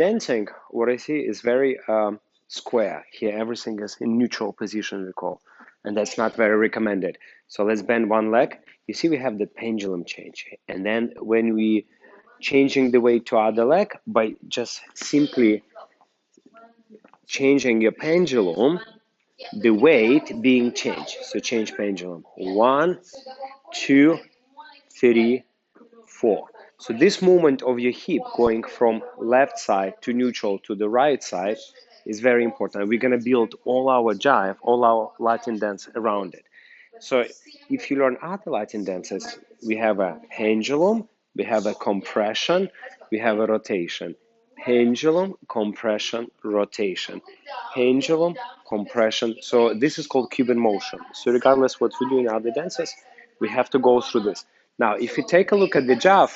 dancing, what I see is very square. Here, everything is in neutral position, we call, and that's not very recommended. So let's bend one leg. You see, we have the pendulum change. And then when we changing the weight to other leg, by just simply changing your pendulum, the weight being changed. So change pendulum. 1, 2, 3, 4. So this movement of your hip going from left side to neutral to the right side is very important. We're going to build all our jive, all our Latin dance around it. So if you learn other Latin dances, we have a pendulum, we have a compression, we have a rotation. Pendulum, compression, rotation. Pendulum, compression. So this is called Cuban motion. So regardless what we do in other dances, we have to go through this. Now, if you take a look at the jive,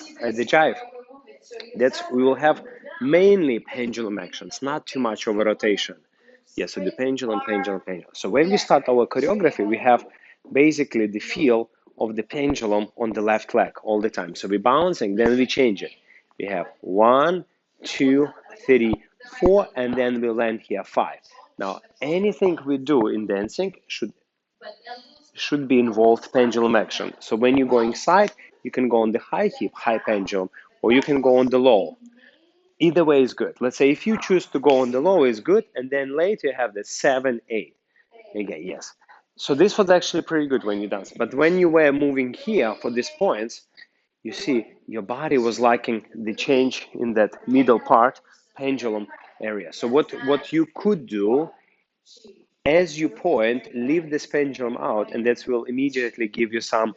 we will have mainly pendulum actions, not too much of a rotation. Yeah, so the pendulum, pendulum, pendulum. So when we start our choreography, we have basically the feel of the pendulum on the left leg all the time. So we're bouncing, then we change it. We have 1, 2, 3, 4, and then we land here 5. Now, anything we do in dancing should be involved pendulum action. So when you go inside, you can go on the high hip, high pendulum, or you can go on the low. Either way is good. Let's say if you choose to go on the low is good, and then later you have the 7, 8. Okay, yes. So this was actually pretty good when you dance. But when you were moving here for these points, you see your body was liking the change in that middle part, pendulum area. So what you could do, as you point, leave this pendulum out, and that will immediately give you some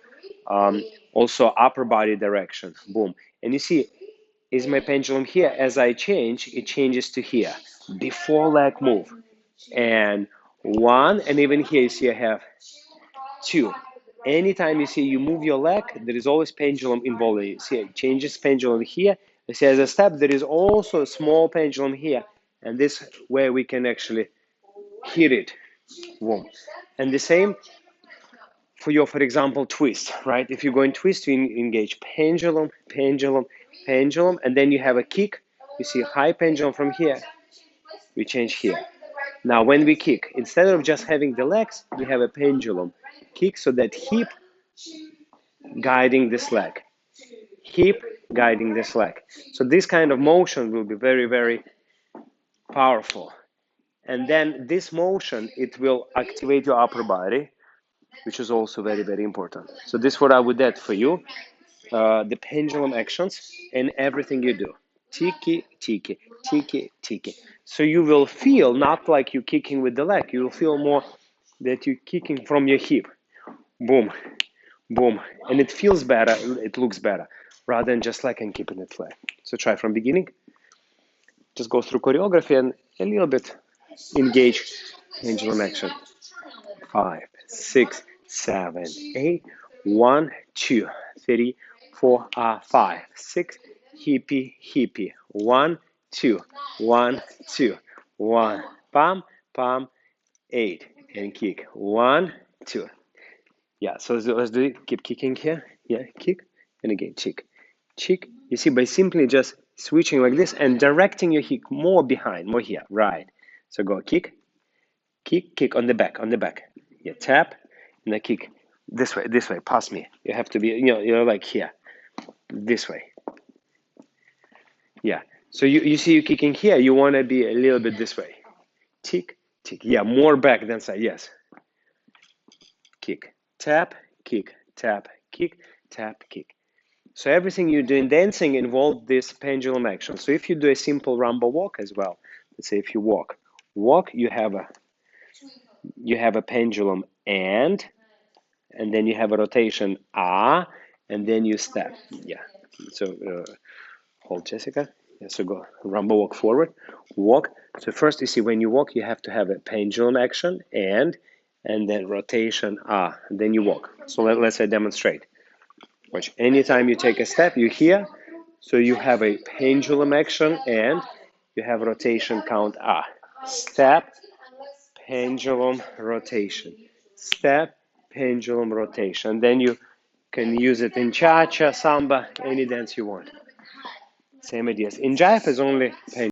also upper body direction. Boom. And you see, is my pendulum here? As I change, it changes to here. Before leg move. And 1, and even here you see I have 2. Anytime you see you move your leg, there is always pendulum involved. You see it changes pendulum here. You see as a step, there is also a small pendulum here. And this way we can actually hit it. Boom. And the same for your, for example, twist, right? If you go in twist, you engage pendulum, pendulum, pendulum, and then you have a kick. You see high pendulum from here. We change here. Now, when we kick, instead of just having the legs, we have a pendulum kick, so that hip guiding this leg, hip guiding this leg. So this kind of motion will be very, very powerful. And then this motion, it will activate your upper body, which is also very, very important. So this is what I would add for you, the pendulum actions in everything you do. Tiki, tiki, tiki, tiki. So you will feel not like you're kicking with the leg, you will feel more that you're kicking from your hip. Boom, boom. And it feels better, it looks better, rather than just like I'm keeping it flat. So try from beginning. Just go through choreography and a little bit engage pendulum action. 5, 6, 7, 8. 1, 2, 3, 4, 5, 6. Hippie, hippie. 1, 2, 1, 2, 1. Pam, pam. 8. And kick. 1, 2. Yeah, so let's do it. Keep kicking here. Yeah, kick. And again, cheek. Cheek. You see, by simply just switching like this and directing your hip more behind, more here. Right. So go kick, kick, kick on the back, on the back. Yeah, tap, and then kick this way, past me. You have to be, you're like here, this way. Yeah. So you see you kicking here, you want to be a little bit this way. Tick, tick. Yeah, more back than side. Yes. Kick, tap, kick, tap, kick, tap, kick. So everything you do in dancing involves this pendulum action. So if you do a simple rumba walk as well, let's say if you walk, you have a pendulum and then you have a rotation and then you step. Yeah. So hold, Jessica. Yeah, so go rumba walk forward, walk. So first you see when you walk, you have to have a pendulum action and then rotation and then you walk. So let's say demonstrate. Watch. Anytime you take a step, you hear. So you have a pendulum action and you have rotation count Step, pendulum, rotation. Step, pendulum, rotation. Then you can use it in cha-cha, samba, any dance you want. Same ideas. In Jive is only pendulum.